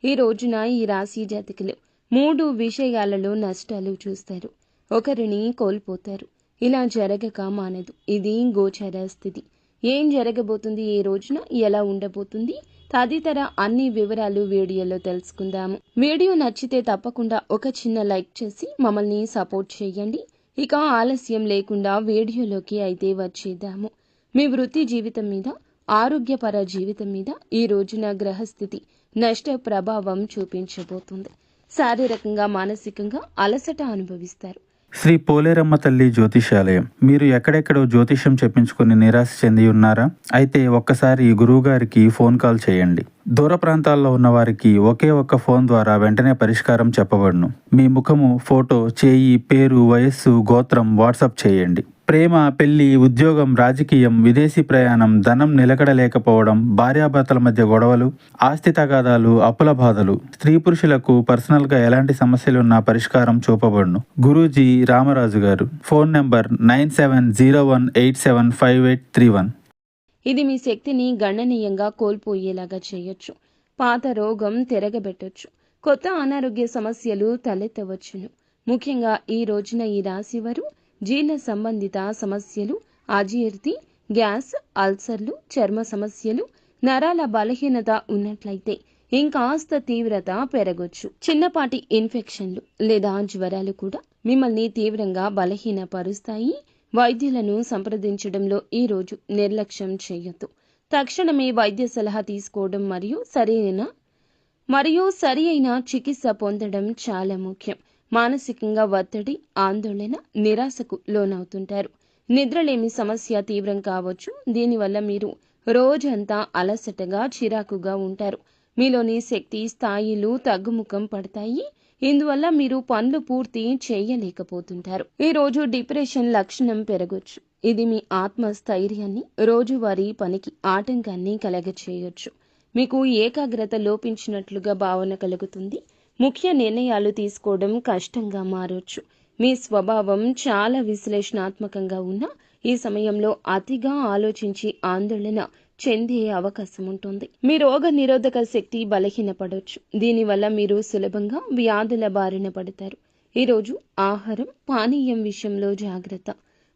ఈ రోజున ఈ రాశి జాతకులు 3 విషయాలలో నష్టాలు చూస్తారు. ఒకరిని కోల్పోతారు. ఇలా జరగక మానదు. ఇది గోచర స్థితి. ఏం జరగబోతుంది, ఈ రోజున ఎలా ఉండబోతుంది తదితర అన్ని వివరాలు వీడియోలో తెలుసుకుందాము. వీడియో నచ్చితే తప్పకుండా ఒక చిన్న లైక్ చేసి మమ్మల్ని సపోర్ట్ చేయండి. ఇక ఆలస్యం లేకుండా వీడియోలోకి అయితే వచ్చేద్దాము. మీ వృత్తి జీవితం మీద, ఆరోగ్యపర జీవితం మీద ఈ రోజున గ్రహస్థితి నష్ట ప్రభావం చూపించబోతుంది. శారీరకంగా, మానసికంగా అలసట అనుభవిస్తారు. శ్రీ పోలేరమ్మ తల్లి జ్యోతిషాలయం. మీరు ఎక్కడెక్కడో జ్యోతిషం చెప్పించుకుని నిరాశ చెంది ఉన్నారా? అయితే ఒక్కసారి గురువుగారికి ఫోన్ కాల్ చేయండి. దూర ప్రాంతాల్లో ఉన్న వారికి ఒకే ఒక్క ఫోన్ ద్వారా వెంటనే పరిష్కారం చెప్పబడును. మీ ముఖము, ఫోటో, చేయి, పేరు, వయస్సు, గోత్రం వాట్సాప్ చేయండి. ప్రేమ, పెళ్లి, ఉద్యోగం, రాజకీయం, విదేశీ ప్రయాణం, ధనం నిలకడలేకపోవడం, భార్యాభర్తల మధ్య గొడవలు, ఆస్తి తగాదాలు, అప్పుల బాధలు, స్త్రీ పురుషులకు పర్సనల్గా ఎలాంటి సమస్యలున్నా పరిష్కారం చూపబడును. గురూజీ రామరాజు గారు. Phone number 9701875831. ఇది మీ శక్తిని గణనీయంగా కోల్పోయేలాగా చేయొచ్చు. పాత రోగం తిరగబెట్టొచ్చు. కొత్త అనారోగ్య సమస్యలు తలెత్తవచ్చును. ముఖ్యంగా ఈ రోజున ఈ రాశి వారు జీర్ణ సంబంధిత సమస్యలు, అజీర్తి, గ్యాస్, అల్సర్లు, చర్మ సమస్యలు, నరాల బలహీనత ఉన్నట్లయితే ఇంకాస్త తీవ్రత పెరగొచ్చు. చిన్నపాటి ఇన్ఫెక్షన్లు లేదా జ్వరాలు కూడా మిమ్మల్ని తీవ్రంగా బలహీనపరుస్తాయి. వైద్యులను సంప్రదించడంలో ఈ రోజు నిర్లక్ష్యం చేయొద్దు. తక్షణమే వైద్య సలహా తీసుకోవడం మరియు సరి అయిన చికిత్స పొందడం చాలా ముఖ్యం. మానసికంగా ఒత్తిడి, ఆందోళన, నిరాశకు లోనవుతుంటారు. నిద్రలేమి సమస్య తీవ్రం కావచ్చు. దీనివల్ల మీరు రోజంతా అలసటగా, చిరాకుగా ఉంటారు. మీలోని శక్తి స్థాయిలు తగ్గుముఖం పడతాయి. ఇందువల్ల మీరు పనులు పూర్తి చేయలేకపోతుంటారు. ఈ రోజు డిప్రెషన్ లక్షణం పెరగొచ్చు. ఇది మీ ఆత్మస్థైర్యాన్ని, రోజువారీ పనికి ఆటంకాన్ని కలగచేయొచ్చు. మీకు ఏకాగ్రత లోపించినట్లుగా భావన కలుగుతుంది. ముఖ్య నిర్ణయాలు తీసుకోవడం కష్టంగా మారొచ్చు. మీ స్వభావం చాలా విశ్లేషణాత్మకంగా ఉన్న ఈ సమయంలో అతిగా ఆలోచించి ఆందోళన చెందే అవకాశం ఉంటుంది. మీ రోగ నిరోధక శక్తి బలహీనపడవచ్చు. దీనివల్ల మీరు సులభంగా వ్యాధుల బారిన పడతారు. ఈరోజు ఆహారం, పానీయం విషయంలో జాగ్రత్త.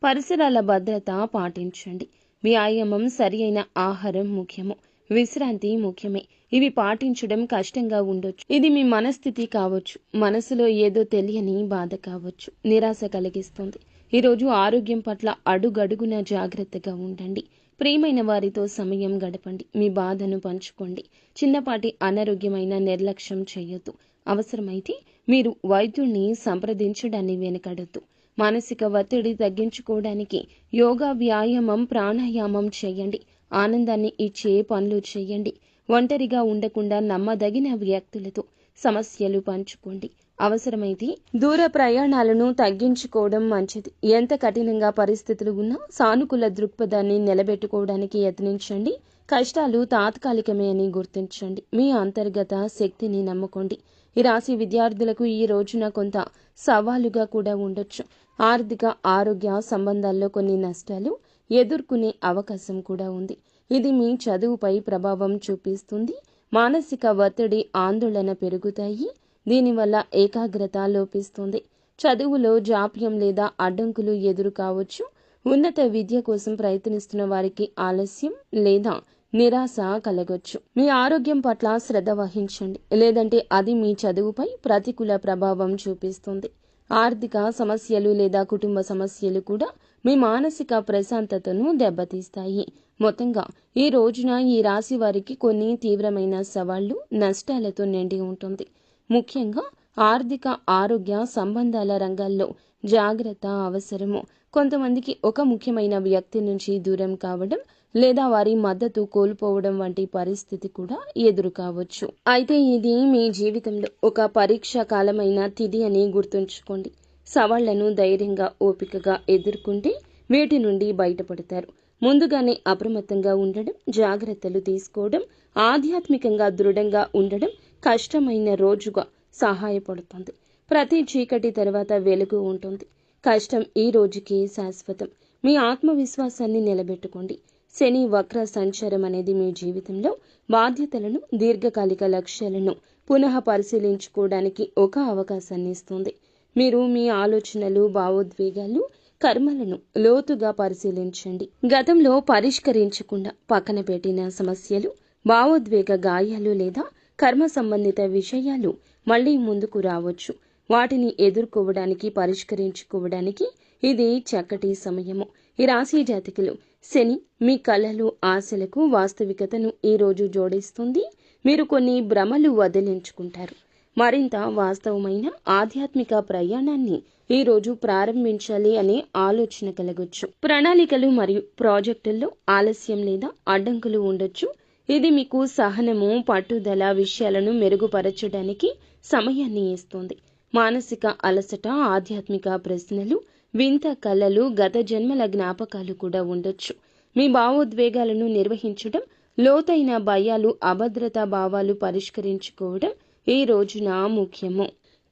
పరిసరాల భద్రత పాటించండి. వ్యాయామం, సరి అయిన ఆహారం ముఖ్యము. విశ్రాంతి ముఖ్యమే. ఇవి పాటించడం కష్టంగా ఉండొచ్చు. ఇది మీ మనస్థితి కావచ్చు. మనసులో ఏదో తెలియని బాధ కావచ్చు. నిరాశ కలిగిస్తుంది. ఈరోజు ఆరోగ్యం పట్ల అడుగడుగున జాగ్రత్తగా ఉండండి. ప్రియమైన వారితో సమయం గడపండి. మీ బాధను పంచుకోండి. చిన్నపాటి అనారోగ్యమైన నిర్లక్ష్యం చేయొద్దు. అవసరమైతే మీరు వైద్యుణ్ణి సంప్రదించడాన్ని వెనకడొద్దు. మానసిక ఒత్తిడి తగ్గించుకోవడానికి యోగా, వ్యాయామం, ప్రాణాయామం చేయండి. ఆనందాన్ని ఇచ్చే పనులు చేయండి. ఒంటరిగా ఉండకుండా నమ్మదగిన వ్యక్తులతో సమస్యలు పంచుకోండి. అవసరమైతే దూర ప్రయాణాలను తగ్గించుకోవడం మంచిది. ఎంత కఠినంగా పరిస్థితులు ఉన్నా సానుకూల దృక్పథాన్ని నిలబెట్టుకోవడానికి యత్నించండి. కష్టాలు తాత్కాలికమే అని గుర్తించండి. మీ అంతర్గత శక్తిని నమ్ముకోండి. ఈ రాశి విద్యార్థులకు ఈ రోజున కొంత సవాలుగా కూడా ఉండొచ్చు. ఆర్థిక, ఆరోగ్య సంబంధాల్లో కొన్ని నష్టాలు ఎదుర్కొనే అవకాశం కూడా ఉంది. ఇది మీ చదువుపై ప్రభావం చూపిస్తుంది. మానసిక ఒత్తిడి, ఆందోళన పెరుగుతాయి. దీనివల్ల ఏకాగ్రత లోపిస్తుంది. చదువులో జాప్యం లేదా అడ్డంకులు ఎదురు కావచ్చు. ఉన్నత విద్య కోసం ప్రయత్నిస్తున్న వారికి ఆలస్యం లేదా నిరాశ కలగొచ్చు. మీ ఆరోగ్యం పట్ల శ్రద్ధ వహించండి, లేదంటే అది మీ చదువుపై ప్రతికూల ప్రభావం చూపిస్తుంది. ఆర్థిక సమస్యలు లేదా కుటుంబ సమస్యలు కూడా మీ మానసిక ప్రశాంతతను దెబ్బతీస్తాయి. మొత్తంగా ఈ రోజున ఈ రాశి వారికి కొన్ని తీవ్రమైన సవాళ్లు, నష్టాలతో నిండి ఉంటుంది. ముఖ్యంగా ఆర్థిక, ఆరోగ్య సంబంధాల రంగాల్లో జాగ్రత్త అవసరము. కొంతమందికి ఒక ముఖ్యమైన వ్యక్తి నుంచి దూరం కావడం లేదా వారి మద్దతు కోల్పోవడం వంటి పరిస్థితి కూడా ఎదురు కావచ్చు. అయితే ఇది మీ జీవితంలో ఒక పరీక్షా కాలమైన తిథి అని గుర్తుంచుకోండి. సవాళ్లను ధైర్యంగా, ఓపికగా ఎదుర్కొంటే వీటి నుండి బయటపడతారు. ముందుగానే అప్రమత్తంగా ఉండడం, జాగ్రత్తలు తీసుకోవడం, ఆధ్యాత్మికంగా దృఢంగా ఉండడం కష్టమైన రోజుగా సహాయపడుతుంది. ప్రతి చీకటి తర్వాత వెలుగు ఉంటుంది. కష్టం ఈ రోజుకి శాశ్వతం. మీ ఆత్మవిశ్వాసాన్ని నిలబెట్టుకోండి. శని వక్ర సంచారం అనేది మీ జీవితంలో బాధ్యతలను, దీర్ఘకాలిక లక్ష్యాలను పునః పరిశీలించుకోవడానికి ఒక అవకాశాన్ని ఇస్తుంది. మీరు మీ ఆలోచనలు, భావోద్వేగాలు, కర్మలను లోతుగా పరిశీలించండి. గతంలో పరిష్కరించకుండా పక్కన పెట్టిన సమస్యలు, భావోద్వేగ గాయాలు లేదా కర్మ సంబంధిత విషయాలు మళ్లీ ముందుకు రావచ్చు. వాటిని ఎదుర్కోవడానికి, పరిష్కరించుకోవడానికి ఇది చక్కటి సమయము. ఈ రాశి జాతకులు, శని మీ కలలు, ఆశలకు వాస్తవికతను ఈ రోజు జోడిస్తుంది. మీరు కొన్ని భ్రమలు వదిలించుకుంటారు. మరింత వాస్తవమైన ఆధ్యాత్మిక ప్రయాణాన్ని ఈ రోజు ప్రారంభించాలి అనే ఆలోచన కలగొచ్చు. ప్రణాళికలు మరియు ప్రాజెక్టుల్లో ఆలస్యం లేదా అడ్డంకులు ఉండొచ్చు. ఇది మీకు సహనము, పట్టుదల విషయాలను మెరుగుపరచడానికి సమయాన్ని ఇస్తుంది. మానసిక అలసట, ఆధ్యాత్మిక ప్రశ్నలు, వింత కలలు, గత జన్మల జ్ఞాపకాలు కూడా ఉండొచ్చు. మీ భావోద్వేగాలను నిర్వహించడం, లోతైన భయాలు, అభద్రతా భావాలు పరిష్కరించుకోవడం ఈ రోజున ముఖ్యము.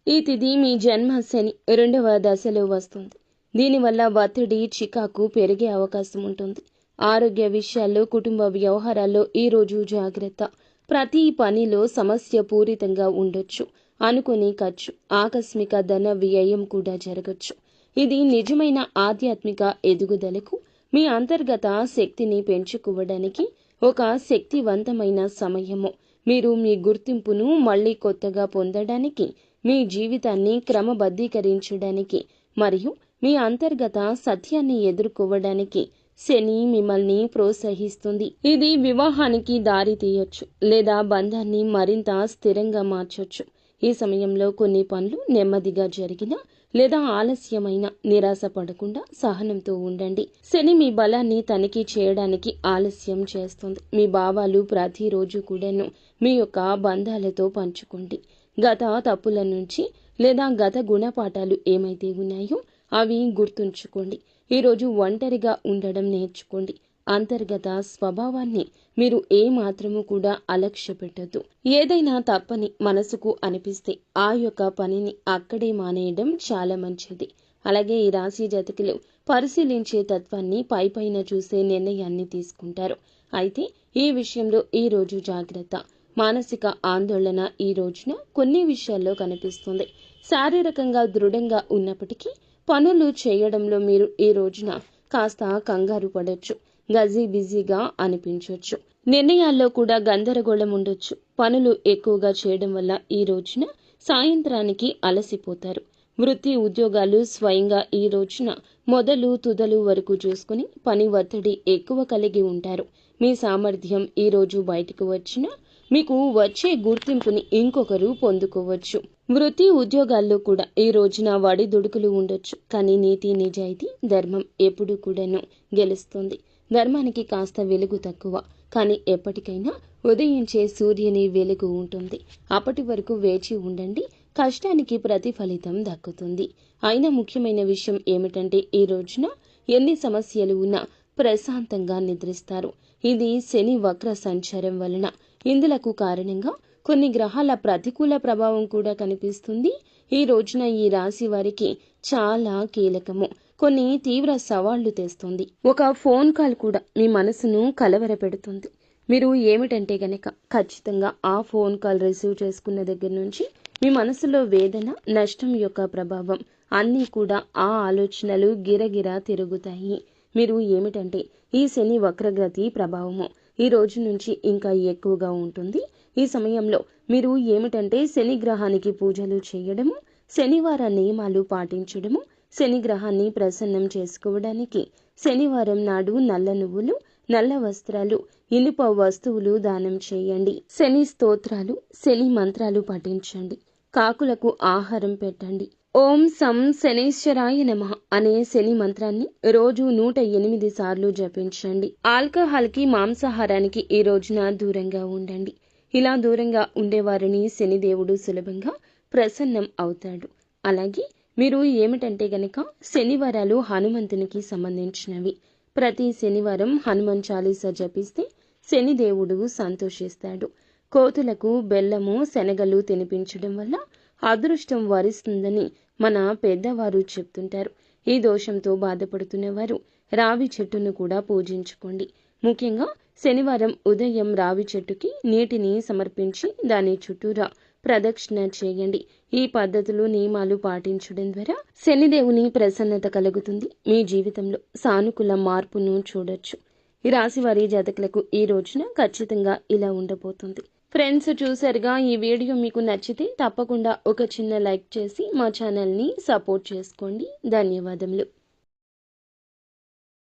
ఈ తిథి మీ జన్మ శని 2వ దశలో వస్తుంది. దీనివల్ల ఒత్తిడి, చికాకు పెరిగే అవకాశం ఉంటుంది. ఆరోగ్య విషయాల్లో, కుటుంబ వ్యవహారాల్లో ఈ రోజు జాగ్రత్త. ప్రతి పనిలో సమస్య పూరితంగా ఉండొచ్చు. అనుకోని ఖర్చు, ఆకస్మిక ధన వ్యయం కూడా జరగచ్చు. ఇది నిజమైన ఆధ్యాత్మిక ఎదుగుదలకు, మీ అంతర్గత శక్తిని పెంచుకోవడానికి ఒక శక్తివంతమైన సమయము. మీరు మీ గుర్తింపును మళ్లీ కొత్తగా పొందడానికి, మీ జీవితాన్ని క్రమబద్ధీకరించడానికి మరియు మీ అంతర్గత సత్యాన్ని ఎదుర్కోవడానికి శని మిమ్మల్ని ప్రోత్సహిస్తుంది. ఇది వివాహానికి దారి తీయొచ్చు లేదా బంధాన్ని మరింత స్థిరంగా మార్చొచ్చు. ఈ సమయంలో కొన్ని పనులు నెమ్మదిగా జరిగినా లేదా ఆలస్యమైన నిరాశ పడకుండా సహనంతో ఉండండి. శని మీ బలాన్ని తనిఖీ చేయడానికి ఆలస్యం చేస్తుంది. మీ భావాలు ప్రతిరోజు కూడాను మీ యొక్క బంధాలతో పంచుకోండి. గత తప్పుల నుంచి లేదా గత గుణపాఠాలు ఏమైతే ఉన్నాయో అవి గుర్తుంచుకోండి. ఈరోజు ఒంటరిగా ఉండడం నేర్చుకోండి. అంతర్గత స్వభావాన్ని మీరు ఏమాత్రము కూడా అలక్ష్య పెట్టద్దు. ఏదైనా తప్పని మనసుకు అనిపిస్తే ఆ యొక్క పనిని అక్కడే మానేయడం చాలా మంచిది. అలాగే ఈ రాశి జాతకులు పరిశీలించే తత్వాన్ని పైపైన చూసే నిర్ణయాన్ని తీసుకుంటారు. అయితే ఈ విషయంలో ఈ రోజు జాగ్రత్త. మానసిక ఆందోళన ఈ రోజున కొన్ని విషయాల్లో కనిపిస్తుంది. శారీరకంగా దృఢంగా ఉన్నప్పటికీ పనులు చేయడంలో మీరు ఈ రోజున కాస్త కంగారు పడొచ్చు. బిజీగా అనిపించవచ్చు. నిర్ణయాల్లో కూడా గందరగోళం ఉండొచ్చు. పనులు ఎక్కువగా చేయడం వల్ల ఈ రోజున సాయంత్రానికి అలసిపోతారు. వృత్తి ఉద్యోగాలు స్వయంగా ఈ రోజున మొదలు తుదలు వరకు చూసుకుని పని ఒత్తిడి ఎక్కువ కలిగి ఉంటారు. మీ సామర్థ్యం ఈ రోజు బయటకు వచ్చినా మీకు వచ్చే గుర్తింపుని ఇంకొకరు పొందుకోవచ్చు. వృత్తి ఉద్యోగాల్లో కూడా ఈ రోజున వడిదుడుకులు ఉండొచ్చు. కానీ నీతి, నిజాయితీ, ధర్మం ఎప్పుడూ కూడాను గెలుస్తుంది. ధర్మానికి కాస్త వెలుగు తక్కువ, కానీ ఎప్పటికైనా ఉదయించే సూర్యుని వెలుగు ఉంటుంది. అప్పటి వరకు వేచి ఉండండి. కష్టానికి ప్రతిఫలితం దక్కుతుంది. అయినా ముఖ్యమైన విషయం ఏమిటంటే ఈ రోజున ఎన్ని సమస్యలు ఉన్నా ప్రశాంతంగా నిద్రిస్తారు. ఇది శని వక్ర సంచారం వలన. ఇందులకు కారణంగా కొన్ని గ్రహాల ప్రతికూల ప్రభావం కూడా కనిపిస్తుంది. ఈ రోజున ఈ రాశి వారికి చాలా కీలకము. కొన్ని తీవ్ర సవాళ్లు తెస్తుంది. ఒక ఫోన్ కాల్ కూడా మీ మనసును కలవరపెడుతుంది. మీరు ఏమిటంటే గనక ఖచ్చితంగా ఆ ఫోన్ కాల్ రిసీవ్ చేసుకున్న దగ్గర నుంచి మీ మనసులో వేదన, నష్టం యొక్క ప్రభావం అన్నీ కూడా ఆ ఆలోచనలు గిరగిరా తిరుగుతాయి. మీరు ఏమిటంటే ఈ శని వక్రగతి ప్రభావము ఈ రోజు నుంచి ఇంకా ఎక్కువగా ఉంటుంది. ఈ సమయంలో మీరు ఏమిటంటే శని గ్రహానికి పూజలు చేయడము, శనివార నియమాలు పాటించడము, శని గ్రహాన్ని ప్రసన్నం చేసుకోవడానికి శనివారం నాడు నల్ల నువ్వులు, నల్ల వస్త్రాలు, ఇనుప వస్తువులు దానం చేయండి. శని స్తోత్రాలు, శని మంత్రాలు పఠించండి. కాకులకు ఆహారం పెట్టండి. ఓం సం శనైశ్వరాయ నమః అనే శని మంత్రాన్ని రోజు 108 సార్లు జపించండి. ఆల్కహాల్ కి, మాంసాహారానికి ఈ రోజున దూరంగా ఉండండి. ఇలా దూరంగా ఉండేవారిని శనిదేవుడు సులభంగా ప్రసన్నం అవుతాడు. అలాగే మీరు ఏమిటంటే గనక శనివారాలు హనుమంతునికి సంబంధించినవి. ప్రతి శనివారం హనుమాన్ చాలీసా జపిస్తే శనిదేవుడు సంతోషిస్తాడు. కోతులకు బెల్లము, శనగలు తినిపించడం వల్ల అదృష్టం వరిస్తుందని మన పెద్దవారు చెప్తుంటారు. ఈ దోషంతో బాధపడుతున్న వారు రావి చెట్టును కూడా పూజించుకోండి. ముఖ్యంగా శనివారం ఉదయం రావి చెట్టుకి నీటిని సమర్పించి దాని చుట్టూరా ప్రదక్షిణ చేయండి. ఈ పద్ధతులు నియమాలు పాటించడం ద్వారా శనిదేవుని ప్రసన్నత కలుగుతుంది. మీ జీవితంలో సానుకూల మార్పును చూడొచ్చు. ఈ రాశి వారి జాతకులకు ఈ రోజున ఖచ్చితంగా ఇలా ఉండబోతుంది. ఫ్రెండ్స్, చూసారుగా, ఈ వీడియో మీకు నచ్చితే తప్పకుండా ఒక చిన్న లైక్ చేసి మా ఛానల్ని సపోర్ట్ చేసుకోండి. ధన్యవాదములు.